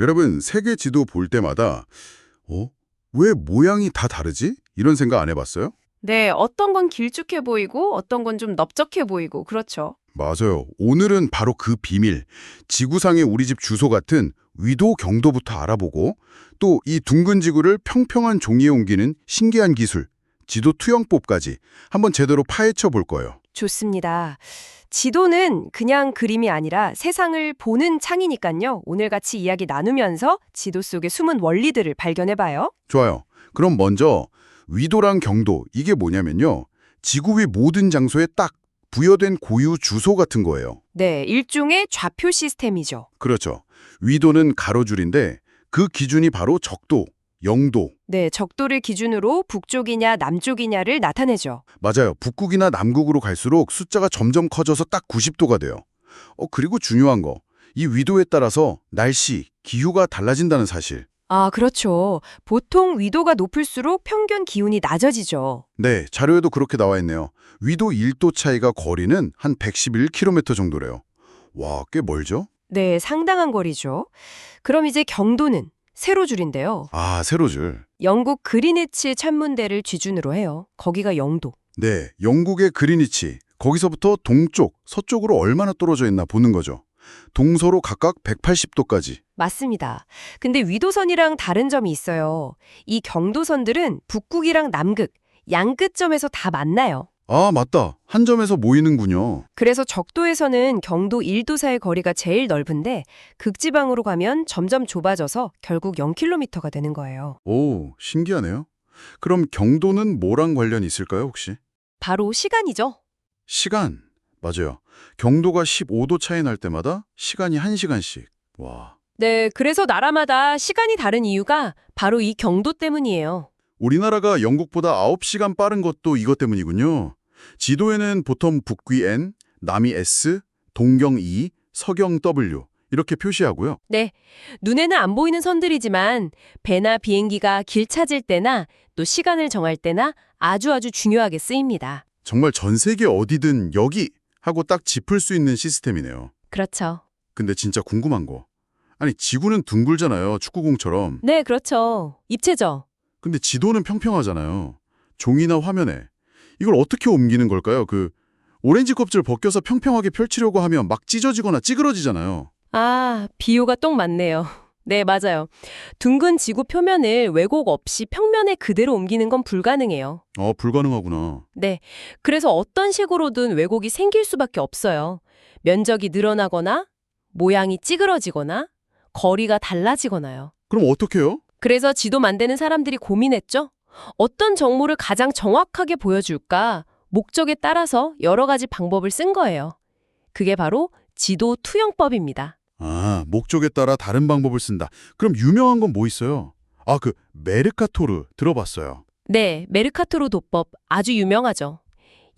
여러분, 세계 지도 볼 때마다 왜 모양이 다 다르지? 이런 생각 안 해봤어요? 네, 어떤 건 길쭉해 보이고 어떤 건 좀 넓적해 보이고 그렇죠. 맞아요. 오늘은 바로 그 비밀, 지구상의 우리 집 주소 같은 위도 경도부터 알아보고 또 이 둥근 지구를 평평한 종이에 옮기는 신기한 기술, 지도 투영법까지 한번 제대로 파헤쳐 볼 거예요. 좋습니다. 지도는 그냥 그림이 아니라 세상을 보는 창이니까요. 오늘 같이 이야기 나누면서 지도 속의 숨은 원리들을 발견해봐요. 좋아요. 그럼 먼저 위도랑 경도, 이게 뭐냐면요. 지구 위 모든 장소에 딱 부여된 고유 주소 같은 거예요. 네, 일종의 좌표 시스템이죠. 그렇죠. 위도는 가로줄인데 그 기준이 바로 적도, 영도. 네, 적도를 기준으로 북쪽이냐 남쪽이냐를 나타내죠. 맞아요. 북극이나 남극으로 갈수록 숫자가 점점 커져서 딱 90도가 돼요. 그리고 중요한 거. 이 위도에 따라서 날씨, 기후가 달라진다는 사실. 아, 그렇죠. 보통 위도가 높을수록 평균 기온이 낮아지죠. 네, 자료에도 그렇게 나와 있네요. 위도 1도 차이가 거리는 한 111km 정도래요. 와, 꽤 멀죠? 네, 상당한 거리죠. 그럼 이제 경도는 세로줄인데요. 아, 세로줄. 영국 그리니치 천문대를 기준으로 해요. 거기가 영도. 네, 영국의 그리니치. 거기서부터 동쪽, 서쪽으로 얼마나 떨어져 있나 보는 거죠. 동서로 각각 180도까지. 맞습니다. 근데 위도선이랑 다른 점이 있어요. 이 경도선들은 북극이랑 남극, 양 끝점에서 다 만나요. 아, 맞다. 한 점에서 모이는군요. 그래서 적도에서는 경도 1도 사이 거리가 제일 넓은데 극지방으로 가면 점점 좁아져서 결국 0km가 되는 거예요. 오, 신기하네요. 그럼 경도는 뭐랑 관련이 있을까요, 혹시? 바로 시간이죠. 시간. 맞아요. 경도가 15도 차이 날 때마다 시간이 1시간씩. 와. 네, 그래서 나라마다 시간이 다른 이유가 바로 이 경도 때문이에요. 우리나라가 영국보다 9시간 빠른 것도 이것 때문이군요. 지도에는 보통 북위 N, 남위 S, 동경 E, 서경 W 이렇게 표시하고요. 네, 눈에는 안 보이는 선들이지만 배나 비행기가 길 찾을 때나 또 시간을 정할 때나 아주 중요하게 쓰입니다. 정말 전 세계 어디든 여기 하고 딱 짚을 수 있는 시스템이네요. 그렇죠. 근데 진짜 궁금한 거. 아니, 지구는 둥글잖아요. 축구공처럼. 네, 그렇죠. 입체죠. 근데 지도는 평평하잖아요. 종이나 화면에. 이걸 어떻게 옮기는 걸까요? 오렌지 껍질 벗겨서 평평하게 펼치려고 하면 막 찢어지거나 찌그러지잖아요. 아, 비유가 똥 맞네요. 네, 맞아요. 둥근 지구 표면을 왜곡 없이 평면에 그대로 옮기는 건 불가능해요. 불가능하구나. 네, 그래서 어떤 식으로든 왜곡이 생길 수밖에 없어요. 면적이 늘어나거나, 모양이 찌그러지거나, 거리가 달라지거나요. 그럼 어떻게 해요? 그래서 지도 만드는 사람들이 고민했죠. 어떤 정보를 가장 정확하게 보여줄까? 목적에 따라서 여러 가지 방법을 쓴 거예요. 그게 바로 지도 투영법입니다. 아, 목적에 따라 다른 방법을 쓴다. 그럼 유명한 건 뭐 있어요? 메르카토르 들어봤어요. 네, 메르카토르 도법 아주 유명하죠.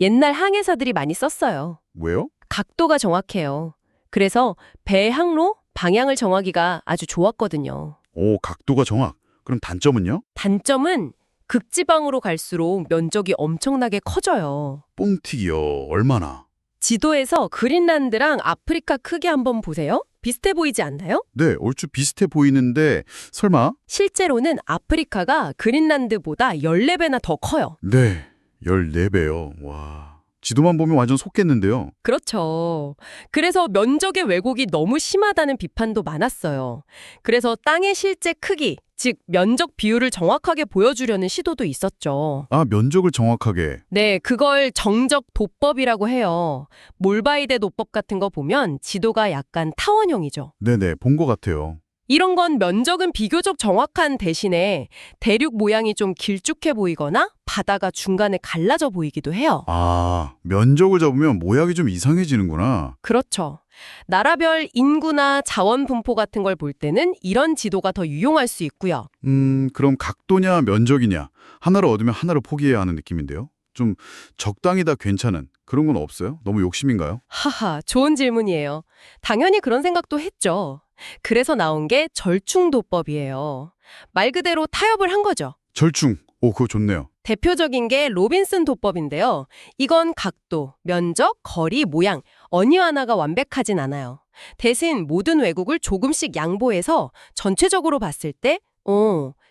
옛날 항해사들이 많이 썼어요. 왜요? 각도가 정확해요. 그래서 배 항로, 방향을 정하기가 아주 좋았거든요. 오, 각도가 정확. 그럼 단점은요? 단점은 극지방으로 갈수록 면적이 엄청나게 커져요. 뻥튀기요. 얼마나? 지도에서 그린란드랑 아프리카 크기 한번 보세요. 비슷해 보이지 않나요? 네, 얼추 비슷해 보이는데 설마? 실제로는 아프리카가 그린란드보다 14배나 더 커요. 네, 14배요. 와. 지도만 보면 완전 속겠는데요. 그렇죠. 그래서 면적의 왜곡이 너무 심하다는 비판도 많았어요. 그래서 땅의 실제 크기, 즉 면적 비율을 정확하게 보여주려는 시도도 있었죠. 아, 면적을 정확하게. 네, 그걸 정적 도법이라고 해요. 몰바이데 도법 같은 거 보면 지도가 약간 타원형이죠. 네네, 본 것 같아요. 이런 건 면적은 비교적 정확한 대신에 대륙 모양이 좀 길쭉해 보이거나 바다가 중간에 갈라져 보이기도 해요. 아, 면적을 잡으면 모양이 좀 이상해지는구나. 그렇죠. 나라별 인구나 자원 분포 같은 걸 볼 때는 이런 지도가 더 유용할 수 있고요. 그럼 각도냐 면적이냐 하나를 얻으면 하나를 포기해야 하는 느낌인데요. 좀 적당히 다 괜찮은 그런 건 없어요? 너무 욕심인가요? 하하, 좋은 질문이에요. 당연히 그런 생각도 했죠. 그래서 나온 게 절충도법이에요. 말 그대로 타협을 한 거죠. 절충. 오, 그거 좋네요. 대표적인 게 로빈슨 도법인데요. 이건 각도, 면적, 거리, 모양, 어느 하나가 완벽하진 않아요. 대신 모든 왜곡을 조금씩 양보해서 전체적으로 봤을 때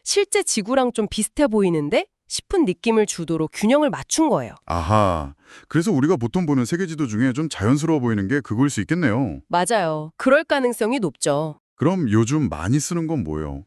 실제 지구랑 좀 비슷해 보이는데 싶은 느낌을 주도록 균형을 맞춘 거예요. 아하, 그래서 우리가 보통 보는 세계지도 중에 좀 자연스러워 보이는 게 그걸 수 있겠네요. 맞아요. 그럴 가능성이 높죠. 그럼 요즘 많이 쓰는 건 뭐예요?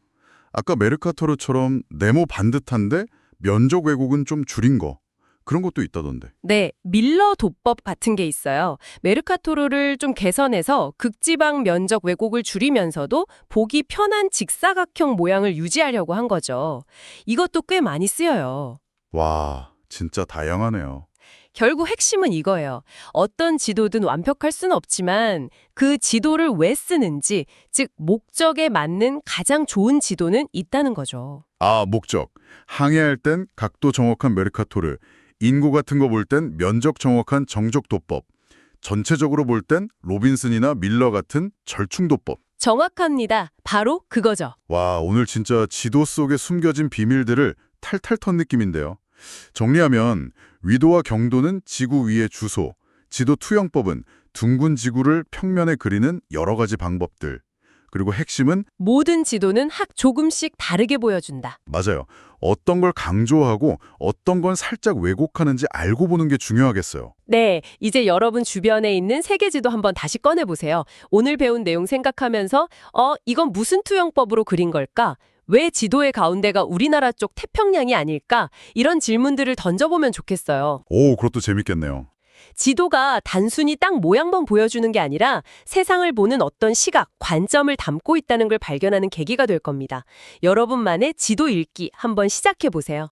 아까 메르카토르처럼 네모 반듯한데 면적 왜곡은 좀 줄인 거. 그런 것도 있다던데. 네, 밀러 도법 같은 게 있어요. 메르카토르를 좀 개선해서 극지방 면적 왜곡을 줄이면서도 보기 편한 직사각형 모양을 유지하려고 한 거죠. 이것도 꽤 많이 쓰여요. 와, 진짜 다양하네요. 결국 핵심은 이거예요. 어떤 지도든 완벽할 수는 없지만 그 지도를 왜 쓰는지, 즉 목적에 맞는 가장 좋은 지도는 있다는 거죠. 아, 목적. 항해할 땐 각도 정확한 메르카토르, 인구 같은 거 볼 땐 면적 정확한 정적도법, 전체적으로 볼 땐 로빈슨이나 밀러 같은 절충도법. 정확합니다. 바로 그거죠. 와, 오늘 진짜 지도 속에 숨겨진 비밀들을 탈탈 턴 느낌인데요. 정리하면 위도와 경도는 지구 위의 주소, 지도 투영법은 둥근 지구를 평면에 그리는 여러 가지 방법들, 그리고 핵심은 모든 지도는 조금씩 다르게 보여준다. 맞아요. 어떤 걸 강조하고 어떤 건 살짝 왜곡하는지 알고 보는 게 중요하겠어요. 네, 이제 여러분 주변에 있는 세계지도 한번 다시 꺼내보세요. 오늘 배운 내용 생각하면서 이건 무슨 투영법으로 그린 걸까? 왜 지도의 가운데가 우리나라 쪽 태평양이 아닐까? 이런 질문들을 던져보면 좋겠어요. 오, 그것도 재밌겠네요. 지도가 단순히 땅 모양만 보여주는 게 아니라 세상을 보는 어떤 시각, 관점을 담고 있다는 걸 발견하는 계기가 될 겁니다. 여러분만의 지도 읽기 한번 시작해 보세요.